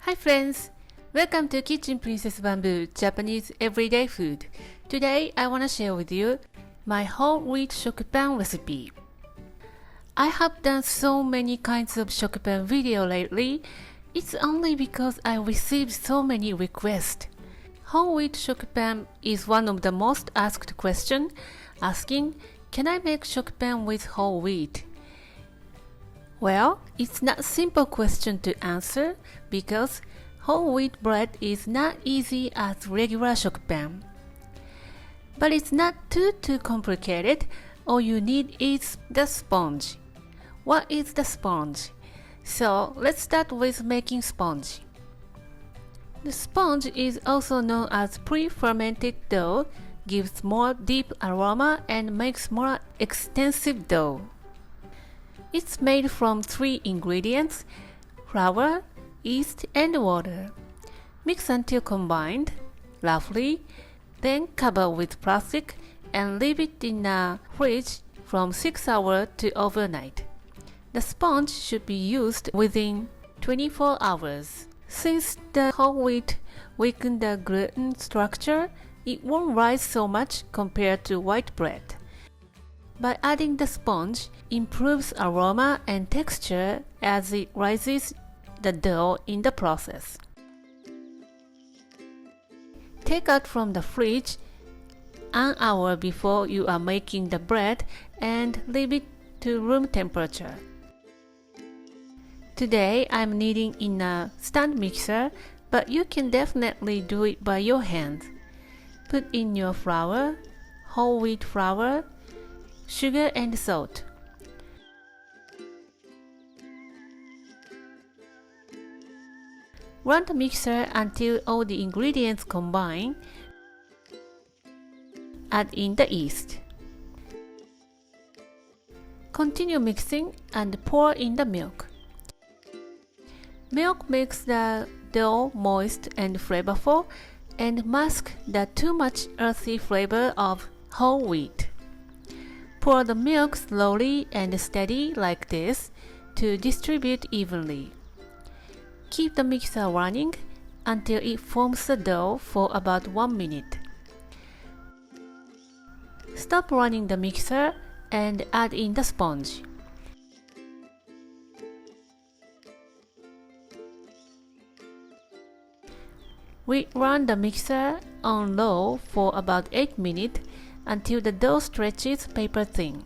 Hi friends! Welcome to Kitchen Princess Bamboo Japanese Everyday Food. Today I want to share with you my whole wheat shokupan recipe. I have done so many kinds of shokupan video lately. It's only because I received so many requests. Whole wheat shokupan is one of the most asked questions, asking, can I make shokupan with whole wheat? Well, it's not a simple question to answer because whole wheat bread is not easy as regular shokupan. But it's not too complicated. All you need is the sponge. What is the sponge? So let's start with making sponge. The sponge is also known as pre-fermented dough, gives more deep aroma and makes more extensive dough. It's made from 3 ingredients: flour, yeast, and water. Mix until combined, roughly, then cover with plastic and leave it in a fridge from 6 hours to overnight. The sponge should be used within 24 hours. Since the whole wheat weakens the gluten structure, it won't rise so much compared to white bread. By adding the sponge, improves aroma and texture as it rises the dough in the process. Take out from the fridge an hour before you are making the bread and leave it to room temperature. Today I'm kneading in a stand mixer, but you can definitely do it by your hand. Put in your flour, whole wheat flour, sugar and salt. Run the mixer until all the ingredients combine. Add in the yeast. Continue mixing and pour in the milk. Milk makes the dough moist and flavorful and masks the too much earthy flavor of whole wheat. Pour the milk slowly and steady like this to distribute evenly. Keep the mixer running until it forms the dough for about 1 minute. Stop running the mixer and add in the sponge. We run the mixer on low for about 8 minutes until the dough stretches paper thin.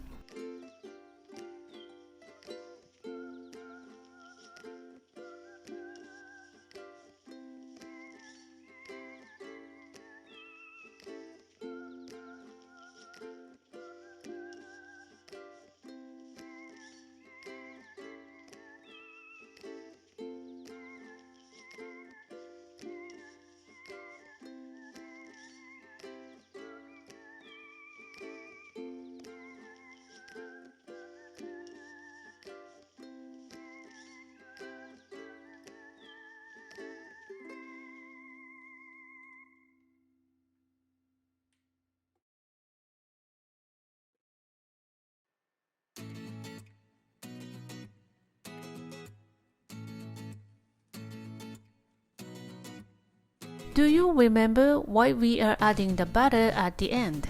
Do you remember why we are adding the butter at the end?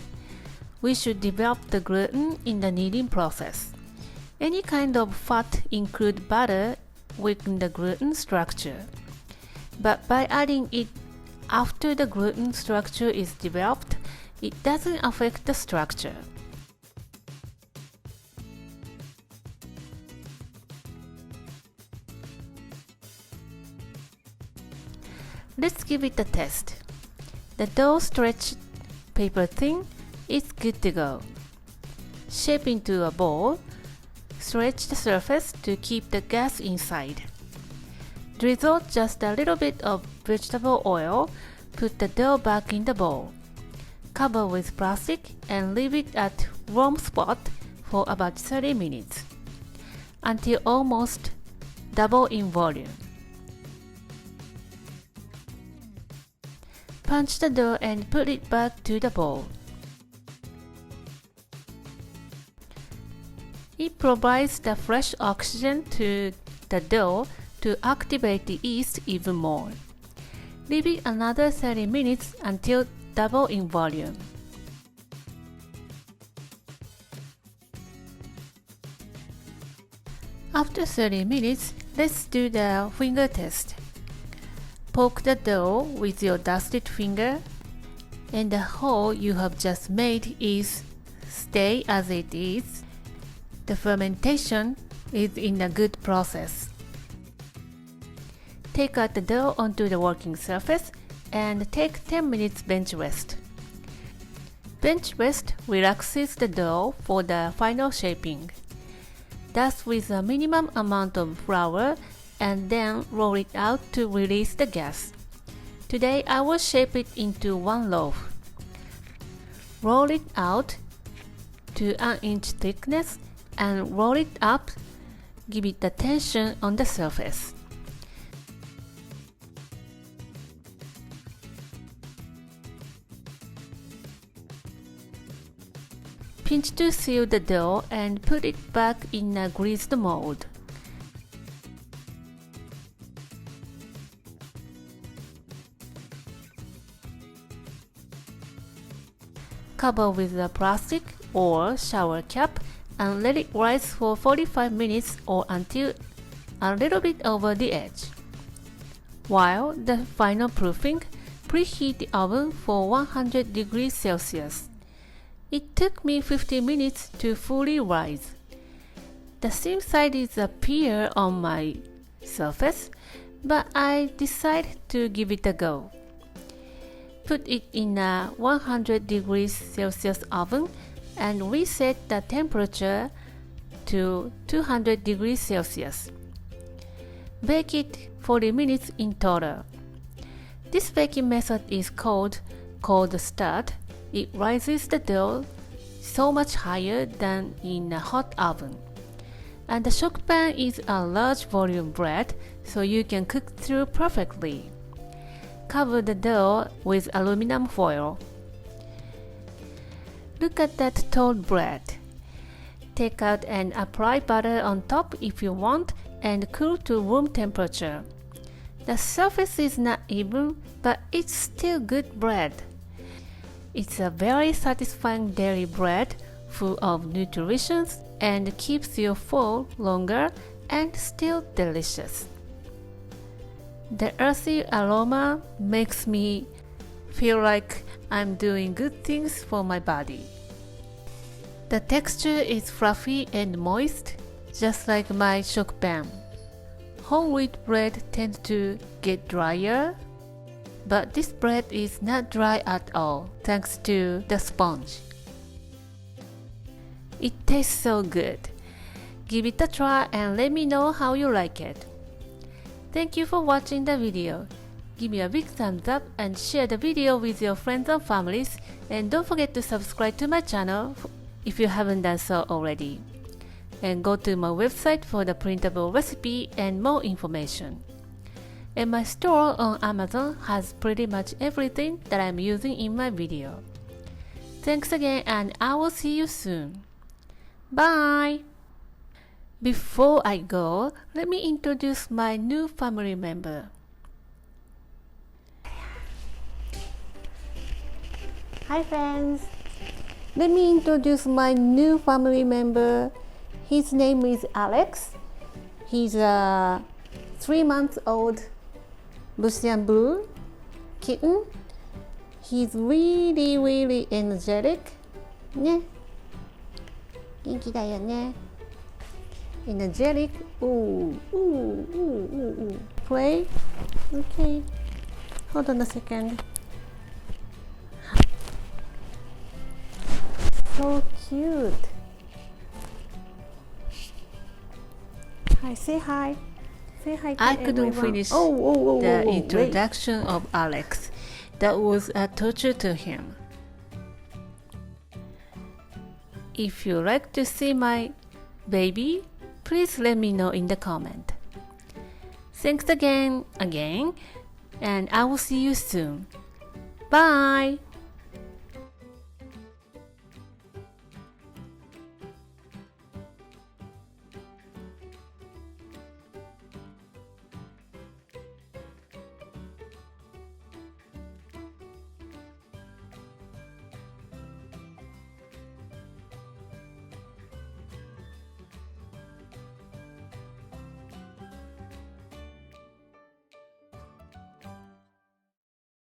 We should develop the gluten in the kneading process. Any kind of fat, include butter, weaken the gluten structure. But by adding it after the gluten structure is developed, it doesn't affect the structure. Let's give it a test. The dough stretched paper thin is good to go. Shape into a ball. Stretch the surface to keep the gas inside. Drizzle just a little bit of vegetable oil. Put the dough back in the bowl. Cover with plastic and leave it at warm spot for about 30 minutes until almost double in volume. Punch the dough and put it back to the bowl. It provides the fresh oxygen to the dough to activate the yeast even more. Leave it another 30 minutes until double in volume. After 30 minutes, let's do the finger test. Poke the dough with your dusted finger, and the hole you have just made is stay as it is. The fermentation is in a good process. Take out the dough onto the working surface and take 10 minutes bench rest. Bench rest relaxes the dough for the final shaping. Dust with a minimum amount of flour and then roll it out to release the gas. Today I will shape it into one loaf. Roll it out to an inch thickness and roll it up. Give it the tension on the surface. Pinch to seal the dough and put it back in a greased mold. Cover with a plastic or shower cap and let it rise for 45 minutes or until a little bit over the edge. While the final proofing, preheat the oven for 100 degrees Celsius. It took me 50 minutes to fully rise. The seam side is appear on my surface, but I decided to give it a go. Put it in a 100 degrees Celsius oven and reset the temperature to 200 degrees Celsius. Bake it 40 minutes in total. This baking method is called cold start. It rises the dough so much higher than in a hot oven. And the shokupan is a large volume bread, so you can cook through perfectly. Cover the dough with aluminum foil. Look at that told bread. Take out and apply butter on top if you want and cool to room temperature. The surface is not even, but it's still good bread. It's a very satisfying dairy bread full of nutrition and keeps you full longer and still delicious. The earthy aroma makes me feel like I'm doing good things for my body. The texture is fluffy and moist, just like my shokupan. Whole wheat bread tends to get drier, but this bread is not dry at all thanks to the sponge. It tastes so good. Give it a try and let me know how you like it. Thank you for watching the video. Give me a big thumbs up and share the video with your friends and families, and don't forget to subscribe to my channel if you haven't done so already. And go to my website for the printable recipe and more information. And my store on Amazon has pretty much everything that I'm using in my video. Thanks again, and I will see you soon. Bye! Before I go, let me introduce my new family member. Hi friends! Let me introduce my new family member. His name is Alex. He's a 3-month-old Russian blue kitten. He's really energetic. ね。元気だよね。Energetic. Ooh. Play. Okay. Hold on a second. So cute. Hi, say hi. Say hi to everyone. I couldn't finish the introduction of Alex. That was a torture to him. If you like to see my baby, please let me know in the comment. Thanks again, and I will see you soon. Bye!